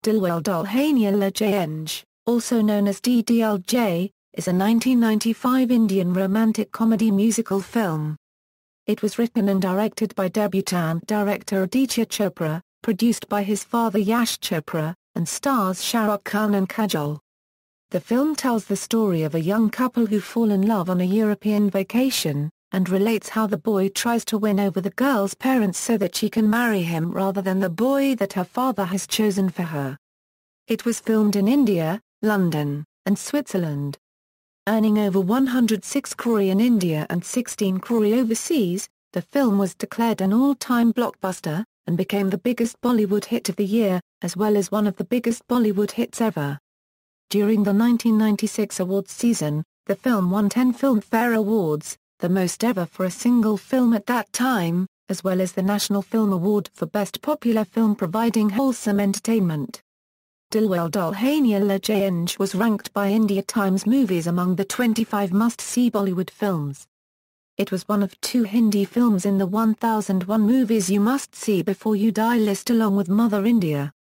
Dilwale Dulhania Le Jayenge, also known as DDLJ, is a 1995 Indian romantic comedy musical film. It was written and directed by debutante director Aditya Chopra, produced by his father Yash Chopra, and stars Shahrukh Khan and Kajol. The film tells the story of a young couple who fall in love on a European vacation, and relates how the boy tries to win over the girl's parents so that she can marry him rather than the boy that her father has chosen for her. It was filmed in India, London, and Switzerland. Earning over 106 crore in India and 16 crore overseas, the film was declared an all-time blockbuster, and became the biggest Bollywood hit of the year, as well as one of the biggest Bollywood hits ever. During the 1996 awards season, the film won 10 Filmfare Awards, the most ever for a single film at that time, as well as the National Film Award for Best Popular Film providing wholesome entertainment. Dilwale Dulhania Le Jayenge was ranked by India Times Movies among the 25 must-see Bollywood films. It was one of 2 Hindi films in the 1001 Movies You Must See Before You Die list along with Mother India.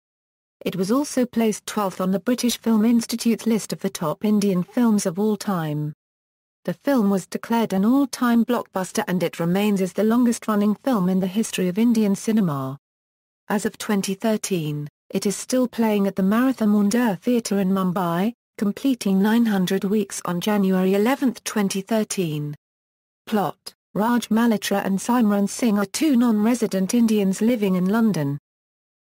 It was also placed 12th on the British Film Institute's list of the top Indian films of all time. The film was declared an all-time blockbuster and it remains as the longest-running film in the history of Indian cinema. As of 2013, it is still playing at the Marathon Mandir Theatre in Mumbai, completing 900 weeks on January 11, 2013. Plot: Raj Malhotra and Simran Singh are 2 non-resident Indians living in London.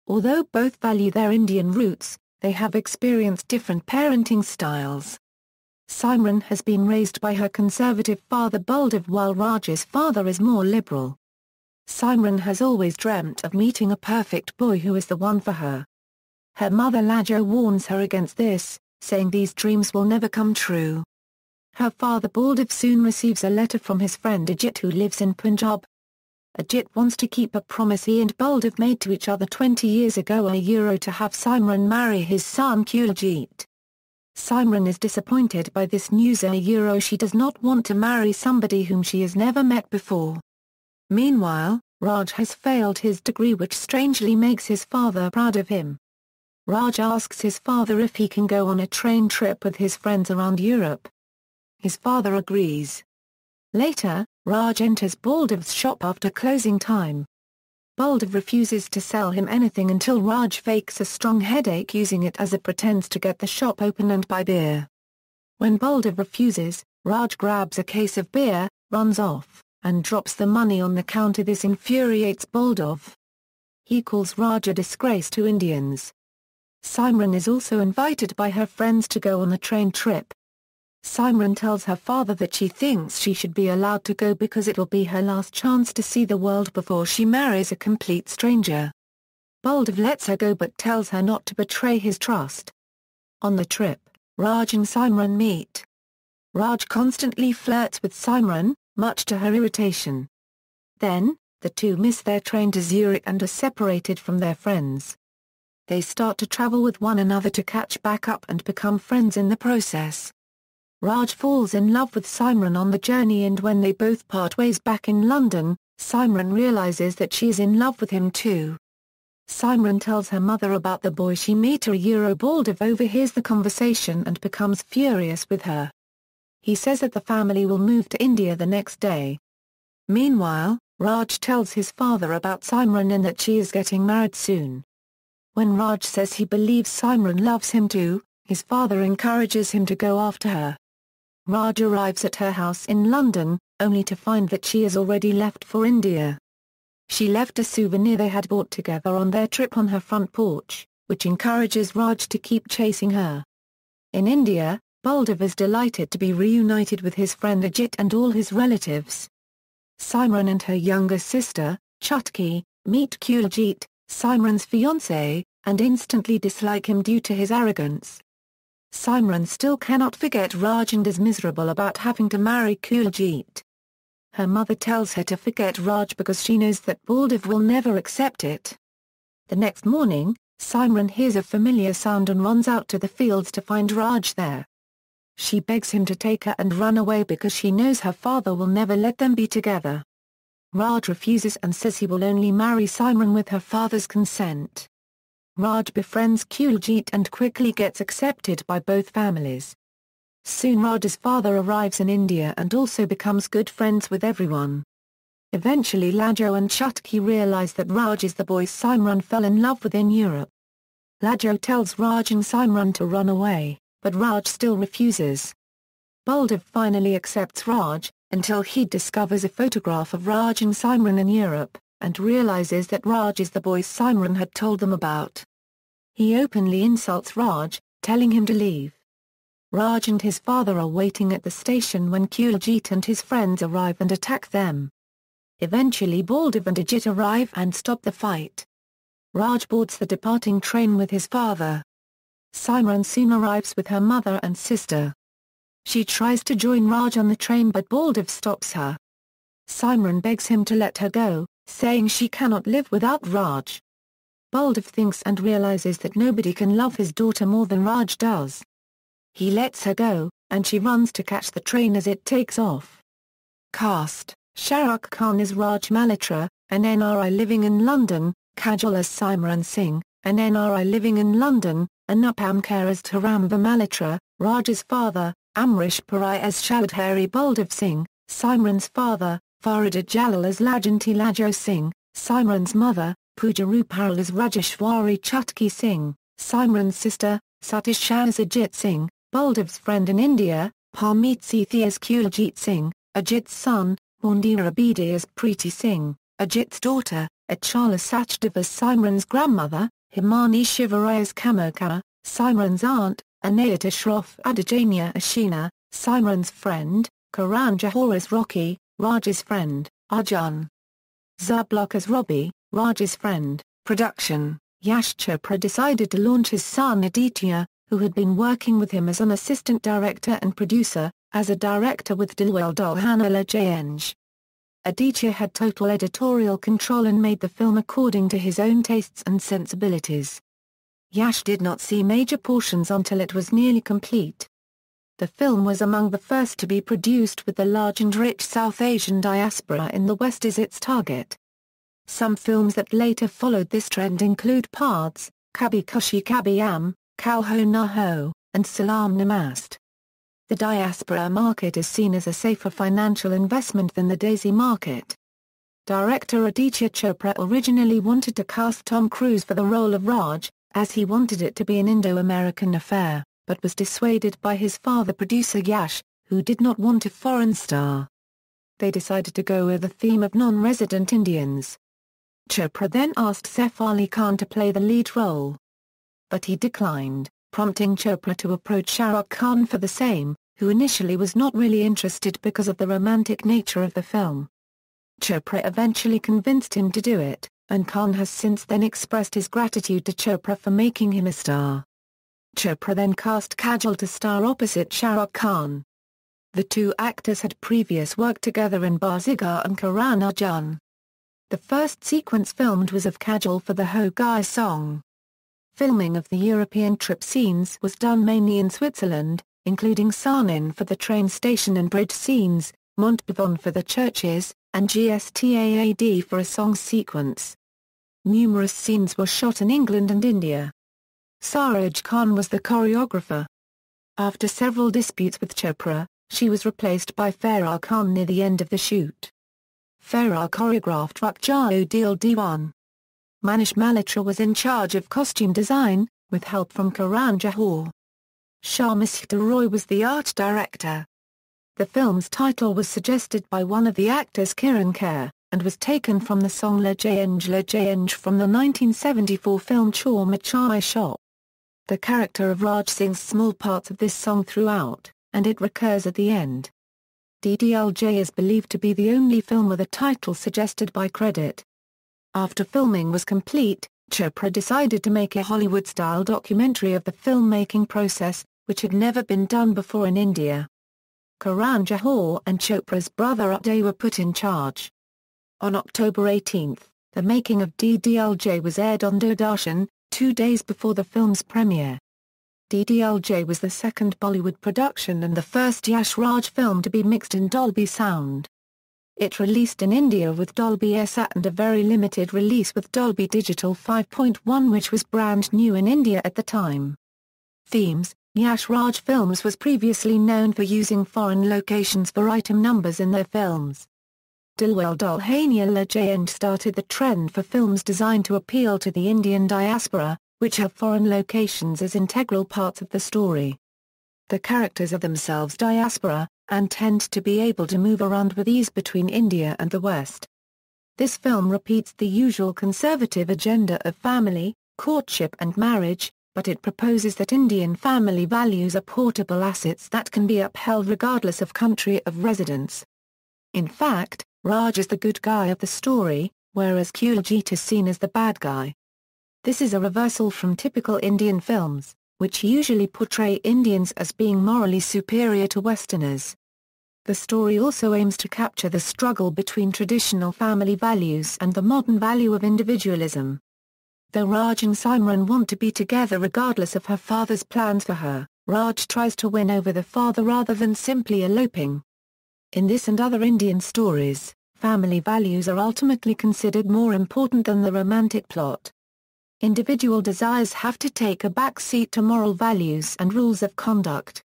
Although both value their Indian roots, they have experienced different parenting styles. Simran has been raised by her conservative father Baldev while Raj's father is more liberal. Simran has always dreamt of meeting a perfect boy who is the one for her. Her mother Lajo warns her against this, saying these dreams will never come true. Her father Baldev soon receives a letter from his friend Ajit who lives in Punjab. Ajit wants to keep a promise he and Baldev made to each other 20 years ago to have Simran marry his son Kuljit. Simran is disappointed by this news she does not want to marry somebody whom she has never met before. Meanwhile, Raj has failed his degree which strangely makes his father proud of him. Raj asks his father if he can go on a train trip with his friends around Europe. His father agrees. Later, Raj enters Baldev's shop after closing time. Baldev refuses to sell him anything until Raj fakes a strong headache using it as a pretense to get the shop open and buy beer. When Baldev refuses, Raj grabs a case of beer, runs off, and drops the money on the counter. This infuriates Baldev. He calls Raj a disgrace to Indians. Simran is also invited by her friends to go on a train trip. Simran tells her father that she thinks she should be allowed to go because it will be her last chance to see the world before she marries a complete stranger. Baldev lets her go but tells her not to betray his trust. On the trip, Raj and Simran meet. Raj constantly flirts with Simran, much to her irritation. Then, the two miss their train to Zurich and are separated from their friends. They start to travel with one another to catch back up and become friends in the process. Raj falls in love with Simran on the journey and when they both part ways back in London, Simran realizes that she is in love with him too. Simran tells her mother about the boy she met. Baldev overhears the conversation and becomes furious with her. He says that the family will move to India the next day. Meanwhile, Raj tells his father about Simran and that she is getting married soon. When Raj says he believes Simran loves him too, his father encourages him to go after her. Raj arrives at her house in London, only to find that she has already left for India. She left a souvenir they had bought together on their trip on her front porch, which encourages Raj to keep chasing her. In India, Baldev is delighted to be reunited with his friend Ajit and all his relatives. Simran and her younger sister, Chutki, meet Kuljit, Simran's fiancé, and instantly dislike him due to his arrogance. Simran still cannot forget Raj and is miserable about having to marry Kuljit. Her mother tells her to forget Raj because she knows that Baldev will never accept it. The next morning, Simran hears a familiar sound and runs out to the fields to find Raj there. She begs him to take her and run away because she knows her father will never let them be together. Raj refuses and says he will only marry Simran with her father's consent. Raj befriends Kuljit and quickly gets accepted by both families. Soon Raj's father arrives in India and also becomes good friends with everyone. Eventually Lajo and Chutki realize that Raj is the boy Simran fell in love with in Europe. Lajo tells Raj and Simran to run away, but Raj still refuses. Baldev finally accepts Raj, until he discovers a photograph of Raj and Simran in Europe, and realizes that Raj is the boy Simran had told them about. He openly insults Raj, telling him to leave. Raj and his father are waiting at the station when Kuljit and his friends arrive and attack them. Eventually Baldev and Ajit arrive and stop the fight. Raj boards the departing train with his father. Simran soon arrives with her mother and sister. She tries to join Raj on the train but Baldev stops her. Simran begs him to let her go, saying she cannot live without Raj. Baldev thinks and realizes that nobody can love his daughter more than Raj does. He lets her go, and she runs to catch the train as it takes off. Cast: Shahrukh Khan as Raj Malhotra, an NRI living in London, Kajol as Simran Singh, an NRI living in London, Anupam Kher as Taramba Malhotra, Raj's father, Amrish Puri as Chaudhary Baldev Singh, Simran's father, Farida Jalal as Lajanti Lajo Singh, Simran's mother, Pooja Ruparal as Rajeshwari Chutki Singh, Simran's sister, Satish Shah as Ajit Singh, Baldev's friend in India, Parmeet Sethi as Kuljit Singh, Ajit's son, Mandira Bedi as Preeti Singh, Ajit's daughter, Achala Sachdev as Simran's grandmother, Himani Shivarai as Kamokar, Simran's aunt, Anayat Ashrof Adijania as Sheena, Simran's friend, Karan Johar as Rocky, Raj's friend, Arjun Zablok as Robbie, Raj's friend. Production: Yash Chopra decided to launch his son Aditya, who had been working with him as an assistant director and producer, as a director with Dilwale Dulhania Le Jayenge. Aditya had total editorial control and made the film according to his own tastes and sensibilities. Yash did not see major portions until it was nearly complete. The film was among the first to be produced with the large and rich South Asian diaspora in the West as its target. Some films that later followed this trend include Pards, Kabhi Khushi Kabhi Gham, Kal Ho Na Ho, and Salam Namaste. The diaspora market is seen as a safer financial investment than the Desi market. Director Aditya Chopra originally wanted to cast Tom Cruise for the role of Raj, as he wanted it to be an Indo-American affair, but was dissuaded by his father producer Yash, who did not want a foreign star. They decided to go with a theme of non-resident Indians. Chopra then asked Saif Ali Khan to play the lead role, but he declined, prompting Chopra to approach Shahrukh Khan for the same, who initially was not really interested because of the romantic nature of the film. Chopra eventually convinced him to do it, and Khan has since then expressed his gratitude to Chopra for making him a star. Chopra then cast Kajol to star opposite Shahrukh Khan. The two actors had previous work together in Bazigar and Karan Arjun. The first sequence filmed was of Kajol for the Ho Gai song. Filming of the European trip scenes was done mainly in Switzerland, including Sarnen for the train station and bridge scenes, Montbavon for the churches, and Gstaad for a song sequence. Numerous scenes were shot in England and India. Saraj Khan was the choreographer. After several disputes with Chopra, she was replaced by Farah Khan near the end of the shoot. Farah choreographed Ruk Jao Dil Diwan. Manish Malhotra was in charge of costume design, with help from Karan Johar. Sharmistha Roy was the art director. The film's title was suggested by one of the actors Kiran Kher, and was taken from the song Le Jayenge from the 1974 film Chor Machai Shop. The character of Raj sings small parts of this song throughout, and it recurs at the end. DDLJ is believed to be the only film with a title suggested by credit. After filming was complete, Chopra decided to make a Hollywood-style documentary of the filmmaking process, which had never been done before in India. Karan Johar and Chopra's brother Uday were put in charge. On October 18, the making of DDLJ was aired on Doordarshan, 2 days before the film's premiere. DDLJ was the second Bollywood production and the first Yash Raj film to be mixed in Dolby Sound. It released in India with Dolby SAT and a very limited release with Dolby Digital 5.1, which was brand new in India at the time. Themes: Yash Raj Films was previously known for using foreign locations for item numbers in their films. Dilwale Dulhania Le Jayenge started the trend for films designed to appeal to the Indian diaspora, which have foreign locations as integral parts of the story. The characters are themselves diaspora, and tend to be able to move around with ease between India and the West. This film repeats the usual conservative agenda of family, courtship and marriage, but it proposes that Indian family values are portable assets that can be upheld regardless of country of residence. In fact, Raj is the good guy of the story, whereas Kuljit is seen as the bad guy. This is a reversal from typical Indian films, which usually portray Indians as being morally superior to Westerners. The story also aims to capture the struggle between traditional family values and the modern value of individualism. Though Raj and Simran want to be together regardless of her father's plans for her, Raj tries to win over the father rather than simply eloping. In this and other Indian stories, family values are ultimately considered more important than the romantic plot. Individual desires have to take a back seat to moral values and rules of conduct.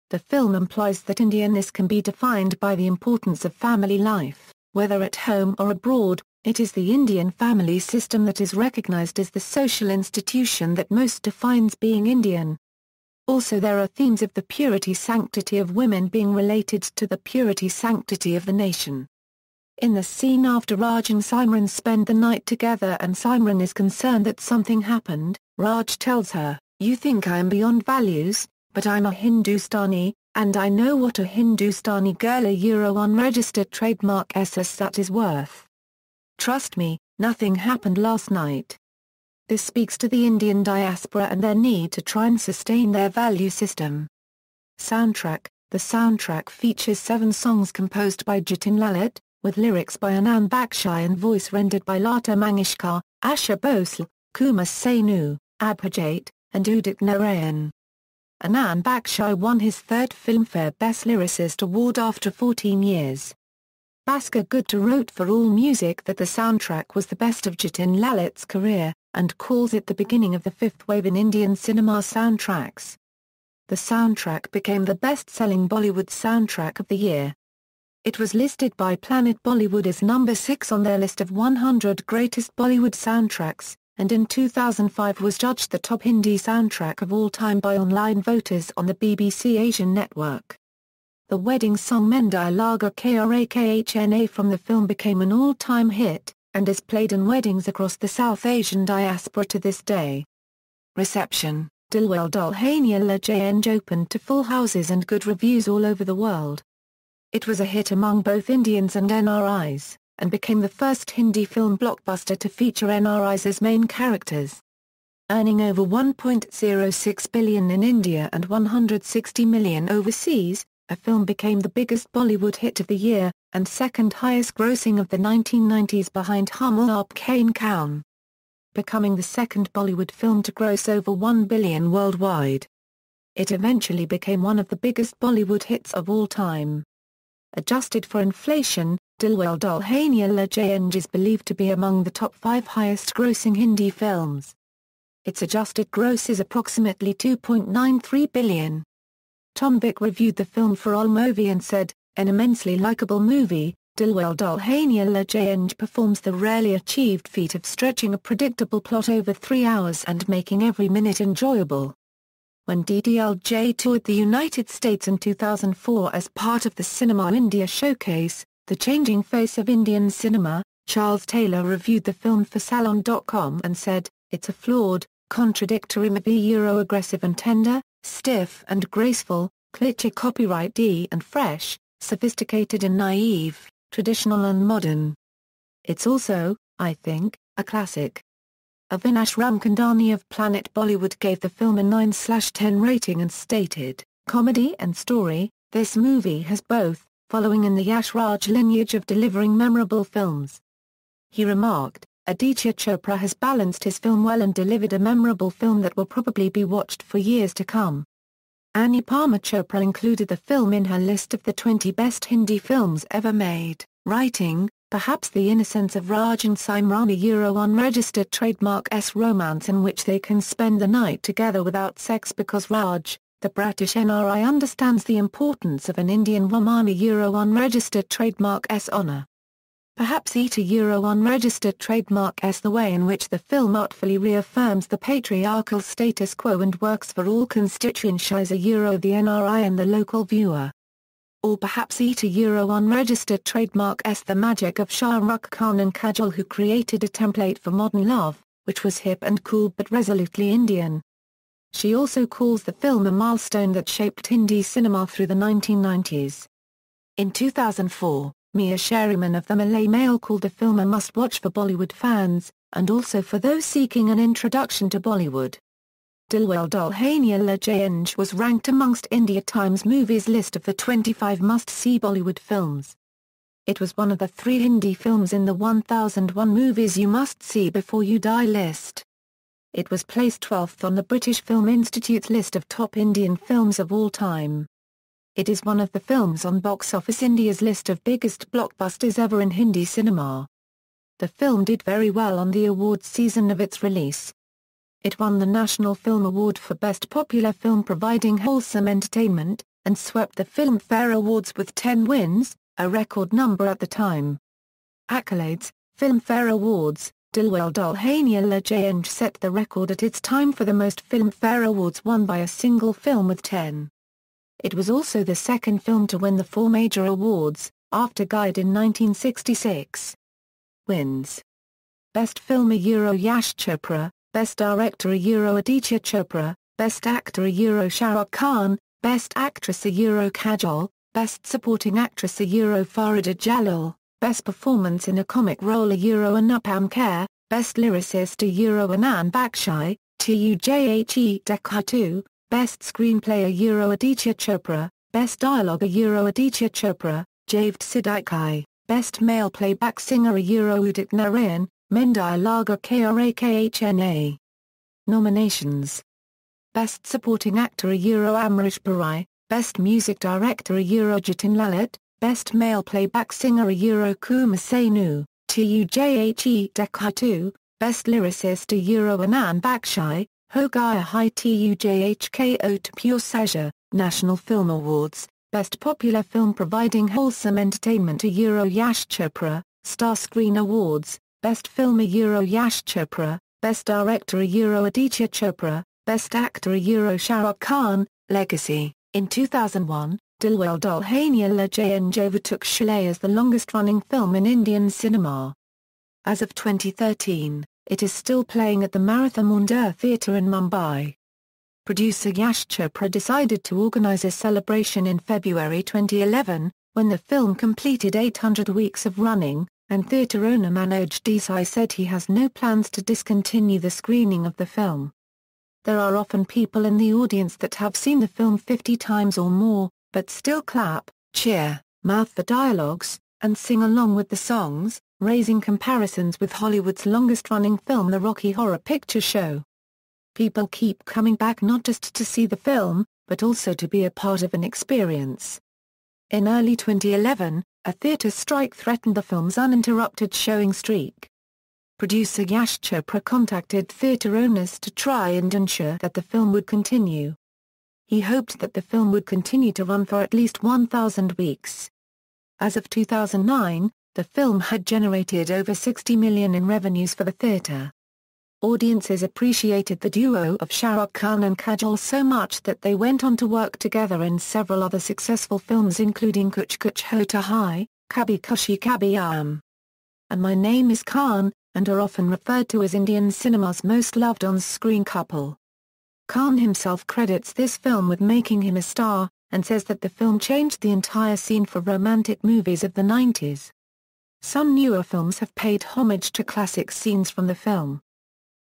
The film implies that Indianness can be defined by the importance of family life, whether at home or abroad. It is the Indian family system that is recognized as the social institution that most defines being Indian. Also, there are themes of the purity sanctity of women being related to the purity sanctity of the nation. In the scene after Raj and Simran spend the night together and Simran is concerned that something happened, Raj tells her, "You think I am beyond values, but I'm a Hindustani, and I know what a Hindustani girl a unregistered trademark that is worth. Trust me, nothing happened last night." This speaks to the Indian diaspora and their need to try and sustain their value system. Soundtrack: the soundtrack features 7 songs composed by Jitin Lalit, with lyrics by Anand Bakshi and voice rendered by Lata Mangeshkar, Asha Bhosle, Kumar Sanu, Abhijit, and Udit Narayan. Anand Bakshi won his 3rd Filmfare Best Lyricist Award after 14 years. Bhaskar Gupta wrote for AllMusic that the soundtrack was the best of Jitin Lalit's career, and calls it the beginning of the 5th wave in Indian cinema soundtracks. The soundtrack became the best-selling Bollywood soundtrack of the year. It was listed by Planet Bollywood as number 6 on their list of 100 greatest Bollywood soundtracks, and in 2005 was judged the top Hindi soundtrack of all time by online voters on the BBC Asian network. The wedding song Mendai Laga Krakhna from the film became an all-time hit, and is played in weddings across the South Asian diaspora to this day. Reception: Dilwale Dulhania Le Jayenge opened to full houses and good reviews all over the world. It was a hit among both Indians and NRIs, and became the first Hindi film blockbuster to feature NRIs as main characters. Earning over 1.06 billion in India and 160 million overseas, the film became the biggest Bollywood hit of the year, and second highest grossing of the 1990s behind Hum Aapke Kaun. Becoming the second Bollywood film to gross over 1 billion worldwide. It eventually became one of the biggest Bollywood hits of all time. Adjusted for inflation, Dilwale Dulhania Le Jayenge is believed to be among the top 5 highest-grossing Hindi films. Its adjusted gross is approximately 2.93 billion. Tom Vick reviewed the film for AllMovie and said, "An immensely likable movie, Dilwale Dulhania Le Jayenge performs the rarely achieved feat of stretching a predictable plot over 3 hours and making every minute enjoyable." When DDLJ toured the United States in 2004 as part of the Cinema India showcase, The Changing Face of Indian Cinema, Charles Taylor reviewed the film for Salon.com and said, "It's a flawed, contradictory movie Euro-aggressive and tender, stiff and graceful, cliché copyright-y and fresh, sophisticated and naive, traditional and modern. It's also, I think, a classic." Avinash Ramkandani of Planet Bollywood gave the film a 9/10 rating and stated, "Comedy and story, this movie has both, following in the Yash Raj lineage of delivering memorable films." He remarked, "Aditya Chopra has balanced his film well and delivered a memorable film that will probably be watched for years to come." Anupama Chopra included the film in her list of the 20 best Hindi films ever made. writing, perhaps the innocence of Raj and Simran unregistered trademark S romance in which they can spend the night together without sex because Raj, the British NRI, understands the importance of an Indian woman unregistered trademark S honour. Perhaps unregistered trademark S the way in which the film artfully reaffirms the patriarchal status quo and works for all constituencies the NRI and the local viewer. Or perhaps unregistered trademark S the magic of Shahrukh Khan and Kajol, who created a template for modern love, which was hip and cool but resolutely Indian. She also calls the film a milestone that shaped Hindi cinema through the 1990s. In 2004, Mia Sherryman of the Malay Mail called the film a must-watch for Bollywood fans, and also for those seeking an introduction to Bollywood. Dilwale Dulhania Le Jayenge was ranked amongst India Times Movies list of the 25 must-see Bollywood films. It was one of the 3 Hindi films in the 1001 Movies You Must See Before You Die list. It was placed 12th on the British Film Institute's list of top Indian films of all time. It is one of the films on Box Office India's list of biggest blockbusters ever in Hindi cinema. The film did very well on the awards season of its release. It won the National Film Award for Best Popular Film, providing wholesome entertainment, and swept the Filmfare Awards with 10 wins, a record number at the time. Accolades, Filmfare Awards. Dilwale Dulhania Le Jayenge set the record at its time for the most Filmfare Awards won by a single film with 10. It was also the second film to win the 4 major awards, after Guide in 1966. Wins: Best Film Yash Chopra, Best Director Aditya Chopra, Best Actor Shahrukh Khan, Best Actress Kajol, Best Supporting Actress Farida Jalal, Best Performance in a Comic Role Anupam Kher, Best Lyricist Anand Bakshi, Tujhe Dekhatu, Best Screenplay Aditya Chopra, Best Dialogue Aditya Chopra, Javed Siddiqui, Best Male Playback Singer Udit Narayan, Mendai Laga Krakhna. Nominations: Best Supporting Actor Amrish Puri, Best Music Director Jatin Lalit, Best Male Playback Singer Kumar Sanu, Tujhe Dekhatu, Best Lyricist Anand Bakshi, Ho Gaya Hai Tujhko to Pure Saja, National Film Awards, Best Popular Film providing wholesome entertainment Yash Chopra, Star Screen Awards, Best Film Yash Chopra, Best Director Aditya Chopra, Best Actor Shahrukh Khan, Legacy. In 2001, Dilwale Dulhania Le Jayenge overtook Sholay as the longest-running film in Indian cinema. As of 2013, it is still playing at the Marathon Mandir Theatre in Mumbai. Producer Yash Chopra decided to organize a celebration in February 2011, when the film completed 800 weeks of running, and theatre owner Manoj Desai said he has no plans to discontinue the screening of the film. There are often people in the audience that have seen the film 50 times or more, but still clap, cheer, mouth the dialogues, and sing along with the songs, raising comparisons with Hollywood's longest-running film The Rocky Horror Picture Show. People keep coming back not just to see the film, but also to be a part of an experience. In early 2011, a theatre strike threatened the film's uninterrupted showing streak. Producer Yash Chopra contacted theatre owners to try and ensure that the film would continue. He hoped that the film would continue to run for at least 1,000 weeks. As of 2009, the film had generated over 60 million in revenues for the theatre. Audiences appreciated the duo of Shahrukh Khan and Kajol so much that they went on to work together in several other successful films including Kuch Kuch Hota Hai, Kabhi Khushi Kabhie Gham, and My Name is Khan, and are often referred to as Indian cinema's most loved on-screen couple. Khan himself credits this film with making him a star, and says that the film changed the entire scene for romantic movies of the 90s. Some newer films have paid homage to classic scenes from the film.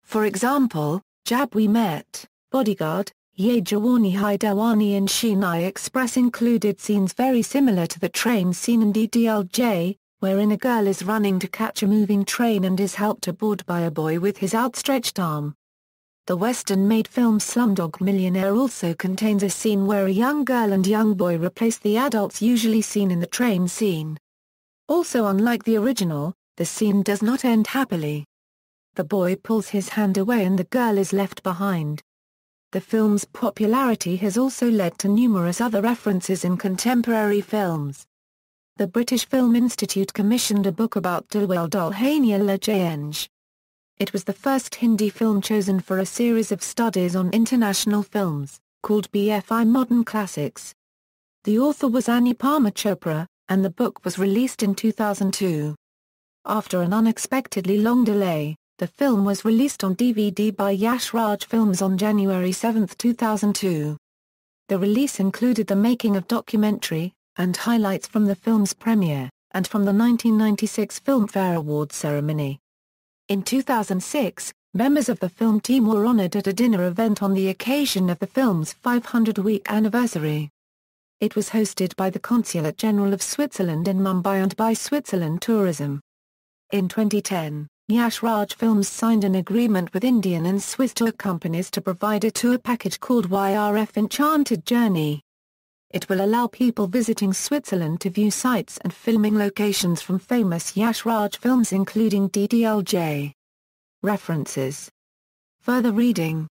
For example, Jab We Met, Bodyguard, Ye Jawani Hai Dawani and Chennai Express included scenes very similar to the train scene in DDLJ, wherein a girl is running to catch a moving train and is helped aboard by a boy with his outstretched arm. The Western-made film Slumdog Millionaire also contains a scene where a young girl and young boy replace the adults usually seen in the train scene. Also, unlike the original, the scene does not end happily. The boy pulls his hand away and the girl is left behind. The film's popularity has also led to numerous other references in contemporary films. The British Film Institute commissioned a book about Dilwale Dulhania Le Jayenge. It was the first Hindi film chosen for a series of studies on international films, called BFI Modern Classics. The author was Aditya Chopra, and the book was released in 2002. After an unexpectedly long delay, the film was released on DVD by Yash Raj Films on January 7, 2002. The release included the making of documentary, and highlights from the film's premiere, and from the 1996 Filmfare Awards ceremony. In 2006, members of the film team were honored at a dinner event on the occasion of the film's 500-week anniversary. It was hosted by the Consulate General of Switzerland in Mumbai and by Switzerland Tourism. In 2010, Yash Raj Films signed an agreement with Indian and Swiss tour companies to provide a tour package called YRF Enchanted Journey. It will allow people visiting Switzerland to view sites and filming locations from famous Yash Raj films including DDLJ. References. Further reading.